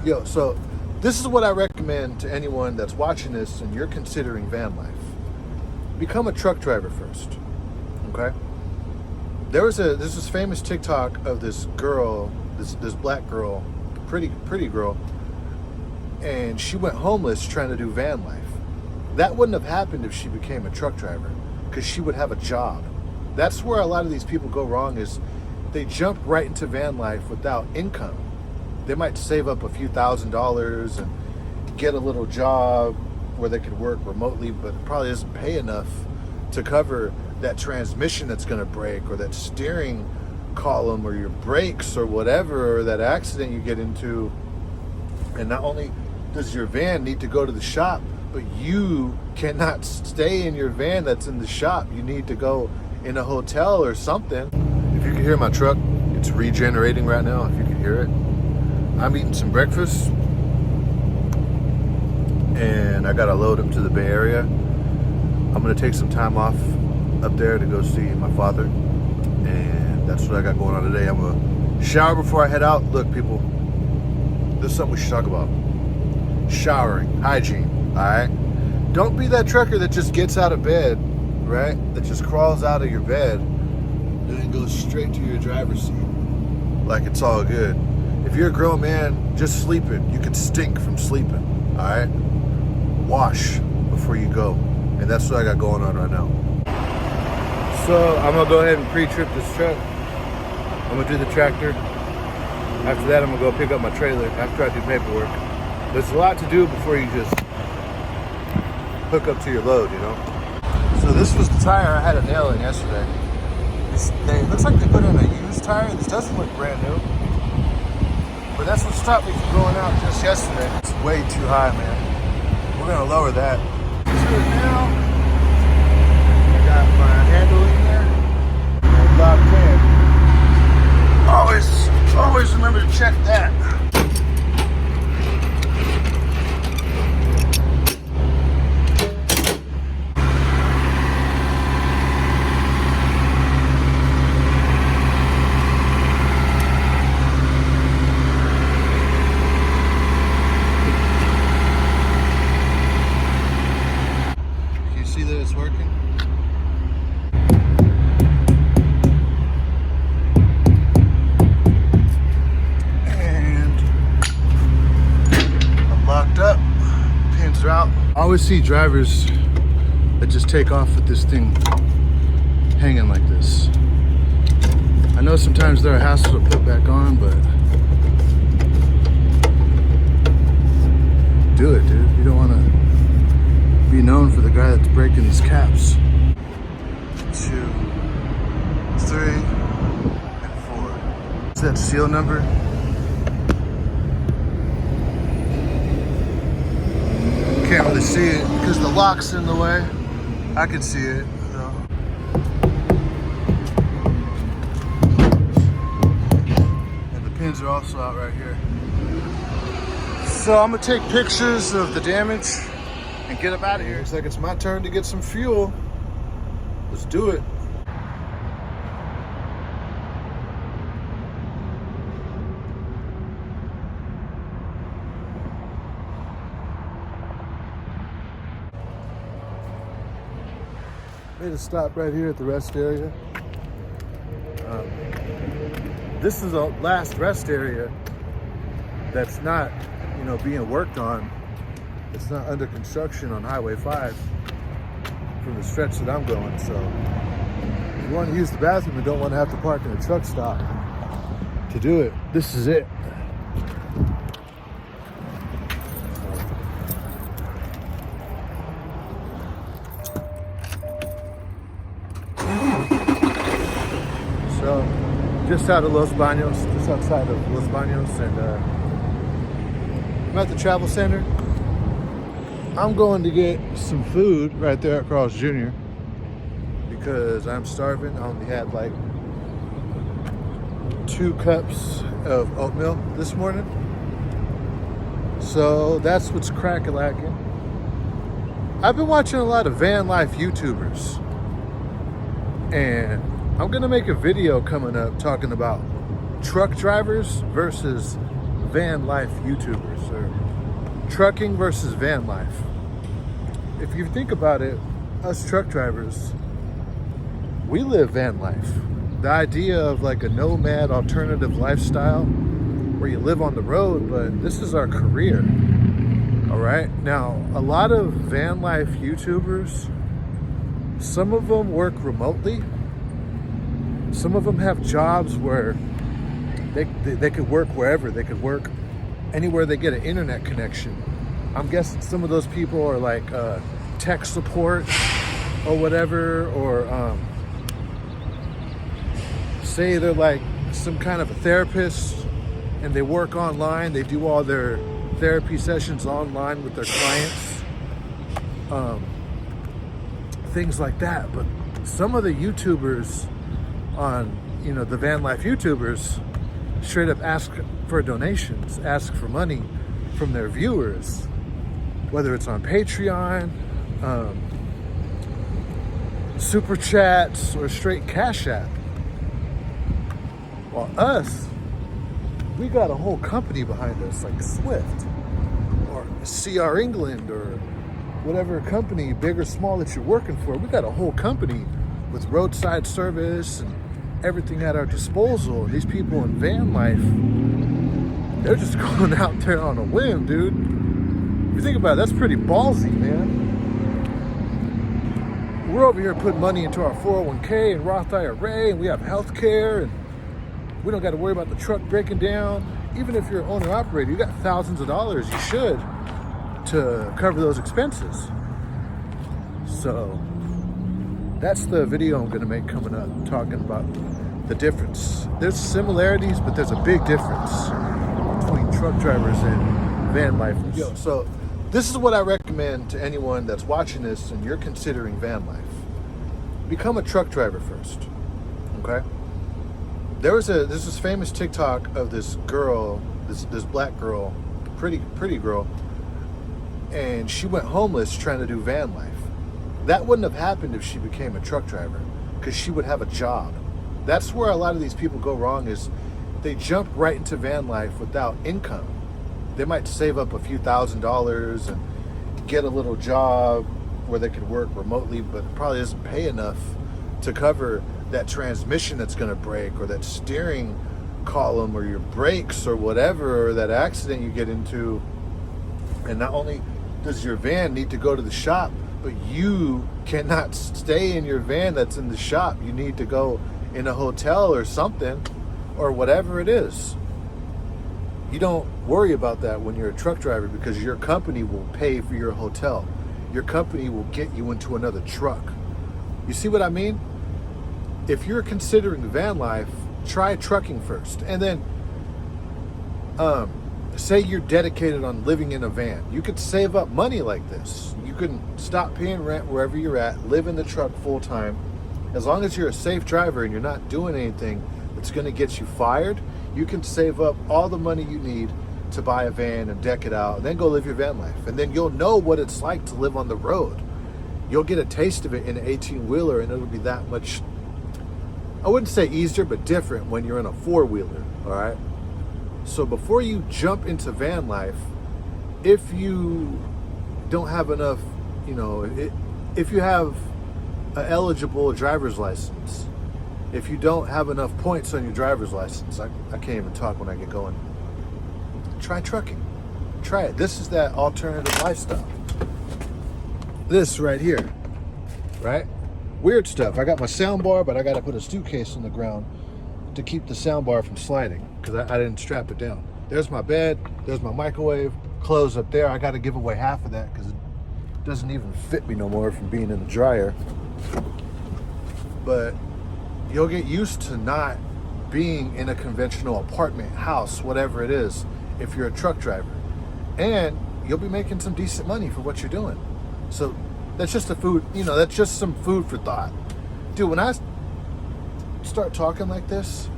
Yo, so this is what I recommend to anyone that's watching this and you're considering van life. Become a truck driver first. Okay? There's this famous TikTok of this girl, this black girl, pretty girl, and she went homeless trying to do van life. That wouldn't have happened if she became a truck driver, because she would have a job. That's where a lot of these people go wrong, is they jump right into van life without income. They might save up a few $1,000s and get a little job where they could work remotely, but it probably doesn't pay enough to cover that transmission that's going to break, or that steering column, or your brakes, or whatever, or that accident you get into. And not only does your van need to go to the shop, but you cannot stay in your van that's in the shop. You need to go in a hotel or something. If you can hear my truck, it's regenerating right now, if you can hear it. I'm eating some breakfast, and I gotta load up to the Bay Area. I'm gonna take some time off up there to go see my father, and that's what I got going on today. I'm gonna shower before I head out. Look, people, this is something we should talk about. Showering, hygiene, all right? Don't be that trucker that just gets out of bed, right? That just crawls out of your bed and then goes straight to your driver's seat like it's all good. If you're a grown man just sleeping, you could stink from sleeping, all right? Wash before you go. And that's what I got going on right now. So I'm gonna go ahead and pre-trip this truck. I'm gonna do the tractor. After that, I'm gonna go pick up my trailer after I do paperwork. There's a lot to do before you just hook up to your load, you know? So this was the tire I had a nail in yesterday. It looks like they put in a used tire. This doesn't look brand new. But that's what stopped me from going out just yesterday. It's way too high, man. We're gonna lower that. It's good now. I got my handle in there. And locked in. Always remember to check that. I always see drivers that just take off with this thing hanging like this. I know sometimes they're a hassle to put back on, but do it, dude. You don't want to be known for the guy that's breaking his caps. 2, 3, and 4. Is that seal number? Can't really see it because the lock's in the way. I can see it though. And the pins are also out right here. So I'm gonna take pictures of the damage and get up out of here. Looks like it's my turn to get some fuel. Let's do it. Made a stop right here at the rest area. This is the last rest area that's not, being worked on. It's not under construction on Highway 5 from the stretch that I'm going. So if you want to use the bathroom and don't want to have to park in a truck stop to do it, this is it. Just out of Los Baños, just outside of Los Baños, and I'm at the travel center. I'm going to get some food right there at Carl's Jr. because I'm starving. I only had like 2 cups of oatmeal this morning. So that's what's crack-a-lacking. I've been watching a lot of van life YouTubers, and I'm gonna make a video coming up talking about truck drivers versus van life YouTubers, or trucking versus van life. If you think about it, us truck drivers, we live van life. The idea of like a nomad alternative lifestyle where you live on the road, but this is our career. All right. Now, a lot of van life YouTubers, some of them work remotely. Some of them have jobs where they could work wherever. They could work anywhere they get an internet connection. I'm guessing some of those people are like tech support or whatever, or say they're like some kind of a therapist and they work online. They do all their therapy sessions online with their clients, things like that. But some of the YouTubers on, the van life YouTubers straight up ask for donations, ask for money from their viewers, whether it's on Patreon, super chats, or straight Cash App. While us, we got a whole company behind us, like Swift or CR England or whatever company, big or small, that you're working for. We got a whole company with roadside service and everything at our disposal. And these people in van life, they're just going out there on a whim, dude. If you think about it, that's pretty ballsy, man. We're over here putting money into our 401k and Roth IRA, and we have health care, and we don't got to worry about the truck breaking down. Even if you're an owner-operator, you got thousands of dollars, you should, to cover those expenses. So that's the video I'm going to make coming up, talking about the difference. There's similarities, but there's a big difference between truck drivers and van lifers. Yo, so this is what I recommend to anyone that's watching this and you're considering van life. Become a truck driver first, okay? There's this famous TikTok of this girl, this black girl, pretty girl, and she went homeless trying to do van life. That wouldn't have happened if she became a truck driver, because she would have a job. That's where a lot of these people go wrong, is they jump right into van life without income. They might save up a few $1,000s and get a little job where they could work remotely, but it probably doesn't pay enough to cover that transmission that's going to break, or that steering column, or your brakes, or whatever, or that accident you get into. And not only does your van need to go to the shop, but you cannot stay in your van that's in the shop. You need to go in a hotel or something, or whatever it is. You don't worry about that when you're a truck driver, because your company will pay for your hotel. Your company will get you into another truck. You see what I mean? If you're considering van life, try trucking first. And then say you're dedicated on living in a van. You could save up money like this. You can stop paying rent wherever you're at, live in the truck full time. As long as you're a safe driver and you're not doing anything that's going to get you fired, you can save up all the money you need to buy a van and deck it out, and then go live your van life. And then you'll know what it's like to live on the road. You'll get a taste of it in an 18-wheeler, and it'll be that much, I wouldn't say easier, but different when you're in a 4-wheeler, all right? So before you jump into van life, if you don't have enough, if you have an eligible driver's license, if you don't have enough points on your driver's license, I can't even talk when I get going, try trucking. Try it. This is that alternative lifestyle. This right here, right? Weird stuff. I got my sound bar, but I got to put a suitcase on the ground to keep the sound bar from sliding, because I didn't strap it down. There's my bed. There's my microwave. Clothes up there. I got to give away half of that because it doesn't even fit me no more from being in the dryer. But you'll get used to not being in a conventional apartment, house, whatever it is, if you're a truck driver. And you'll be making some decent money for what you're doing. So that's just that's just some food for thought. Dude, when I start talking like this,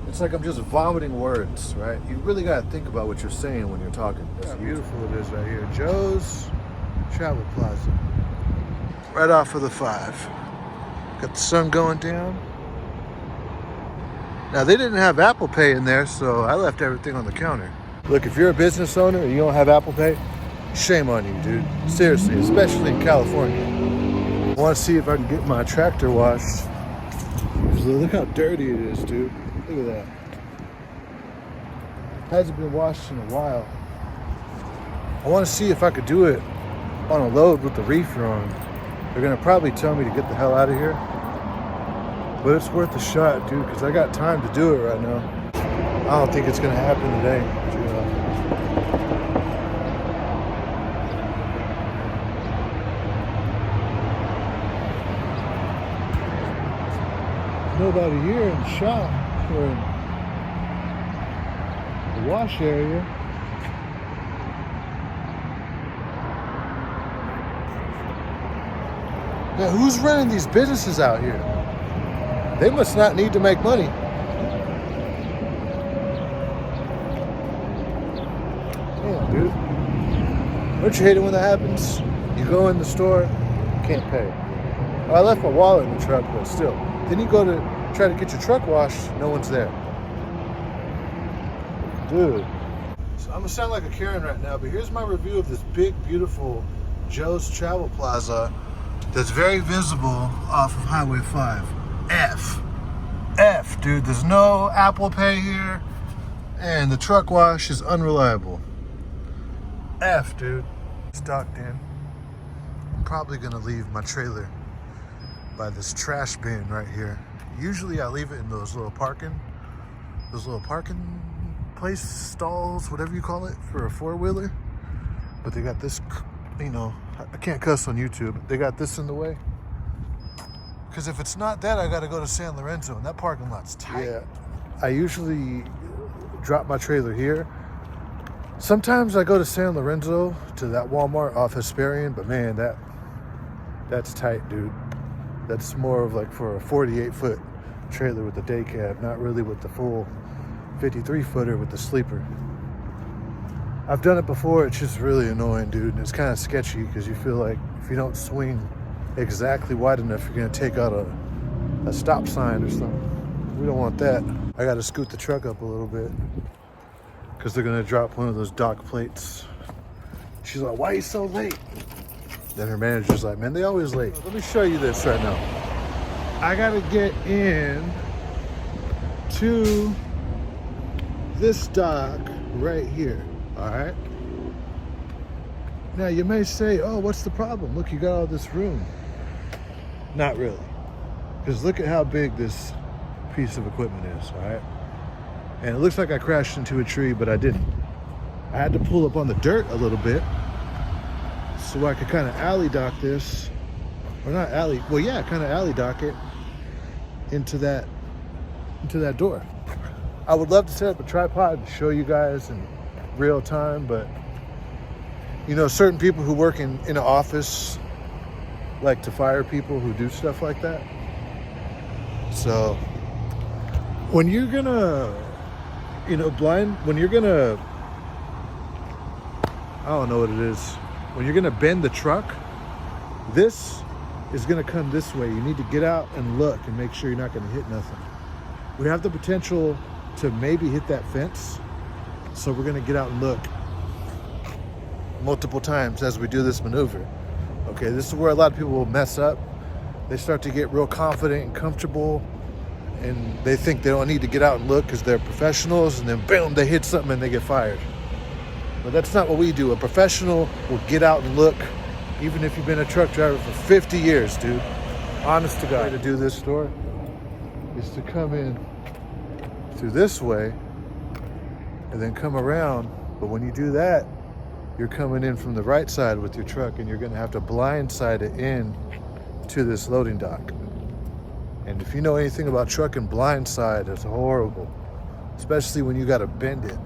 it's like I'm just vomiting words, right? You really got to think about what you're saying when you're talking. That's how beautiful it is right here. Joe's Travel Plaza. Right off of the 5. Got the sun going down. Now, they didn't have Apple Pay in there, so I left everything on the counter. Look, if you're a business owner and you don't have Apple Pay, shame on you, dude. Seriously, especially in California. I want to see if I can get my tractor washed. Look how dirty it is, dude. Look at that. Hasn't been washed in a while. I want to see if I could do it on a load with the reefer on. They're going to probably tell me to get the hell out of here. But it's worth a shot, dude, because I got time to do it right now. I don't think it's going to happen today. Nobody here in the shop or in the wash area. Now, who's running these businesses out here? They must not need to make money. Damn, dude. Don't you hate it when that happens? You go in the store, can't pay. Well, I left my wallet in the truck, but still. Then you go to try to get your truck washed, no one's there. Dude. So I'm gonna sound like a Karen right now, but here's my review of this big, beautiful Joe's Travel Plaza that's very visible off of Highway 5. F, dude. There's no Apple Pay here, and the truck wash is unreliable. F, dude. It's docked in. I'm probably gonna leave my trailer by this trash bin right here. Usually I leave it in those little parking place stalls, whatever you call it, for a four-wheeler. But they got this, you know, I can't cuss on YouTube. They got this in the way. Because if it's not that, I got to go to San Lorenzo, and that parking lot's tight. Yeah, I usually drop my trailer here. Sometimes I go to San Lorenzo to that Walmart off Hesperian, but man, that's tight, dude. That's more of like for a 48-foot trailer with the day cab, not really with the full 53-footer with the sleeper. I've done it before. It's just really annoying, dude, and it's kind of sketchy because you feel like if you don't swing exactly wide enough, you're gonna take out a stop sign or something. We don't want that. I gotta scoot the truck up a little bit because they're gonna drop one of those dock plates. She's like, why are you so late? Then her manager's like, man, they always late. Let me show you this right now. I gotta get in to this dock right here, all right? Now you may say, oh, what's the problem? Look, you got all this room. Not really, because look at how big this piece of equipment is, all right? And it looks like I crashed into a tree, but I didn't. I had to pull up on the dirt a little bit so I could kind of alley dock this, or not alley, well, yeah, kind of alley dock it into that door. I would love to set up a tripod and show you guys in real time, but you know, certain people who work in an office like to fire people who do stuff like that. So when you're gonna, you know, I don't know what it is. When you're gonna bend the truck, this is gonna come this way. You need to get out and look and make sure you're not gonna hit nothing. We have the potential to maybe hit that fence, so we're gonna get out and look multiple times as we do this maneuver. Okay, this is where a lot of people will mess up. They start to get real confident and comfortable, and they think they don't need to get out and look because they're professionals, and then boom, they hit something and they get fired. But that's not what we do. A professional will get out and look, even if you've been a truck driver for 50 years, dude. Honest to God. The way to do this store is to come in through this way and then come around. But when you do that, you're coming in from the right side with your truck, and you're gonna have to blindside it in to this loading dock. And if you know anything about trucking, blindside is horrible, especially when you gotta bend it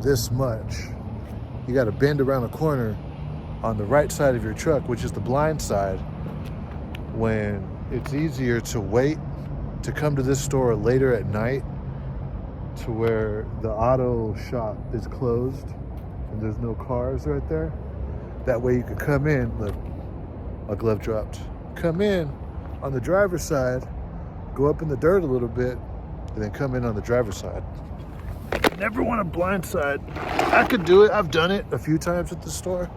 this much. You gotta bend around a corner on the right side of your truck, which is the blind side, when it's easier to wait to come to this store later at night to where the auto shop is closed and there's no cars right there. That way you could come in, look, my glove dropped. Come in on the driver's side, go up in the dirt a little bit, and then come in on the driver's side. Never want a blind side. I could do it. I've done it a few times at the store.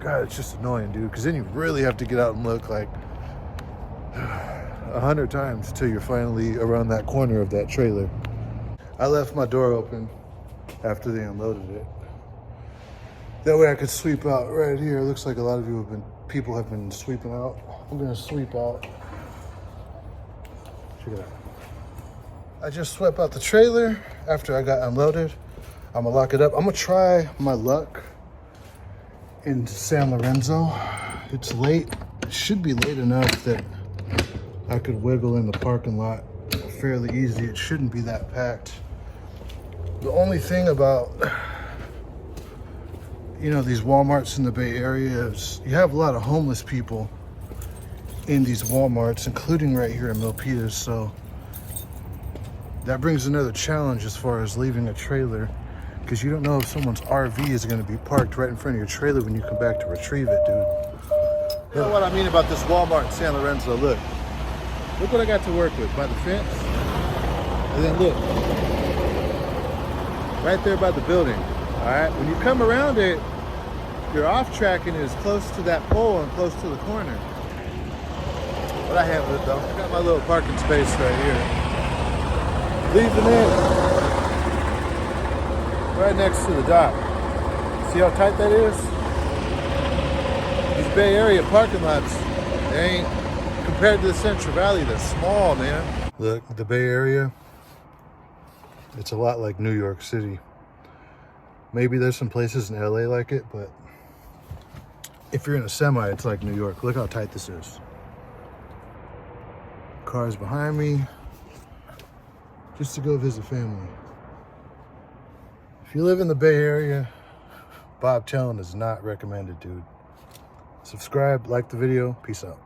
God, it's just annoying, dude, because then you really have to get out and look like 100 times till you're finally around that corner of that trailer. I left my door open after they unloaded it. That way I could sweep out right here. It looks like a lot of people have been sweeping out. I'm gonna sweep out. Check it out. I just swept out the trailer after I got unloaded. I'm gonna lock it up. I'm gonna try my luck in San Lorenzo. It's late. It should be late enough that I could wiggle in the parking lot fairly easy. It shouldn't be that packed. The only thing about, you know, these Walmarts in the Bay Area is you have a lot of homeless people in these Walmarts, including right here in Milpitas. So that brings another challenge as far as leaving a trailer, because you don't know if someone's RV is going to be parked right in front of your trailer when you come back to retrieve it, dude. You know what I mean about this Walmart in San Lorenzo? Look what I got to work with by the fence. And then look, right there by the building. All right, when you come around it, your off tracking is close to that pole and close to the corner. But I handle it though. I got my little parking space right here. Leaving it right next to the dock. See how tight that is? These Bay Area parking lots, they ain't, compared to the Central Valley, they're small, man. Look, the Bay Area, it's a lot like New York City. Maybe there's some places in LA like it, but if you're in a semi, it's like New York. Look how tight this is. Cars behind me, just to go visit family. If you live in the Bay Area, Bob Tellin is not recommended, dude. Subscribe, like the video, peace out.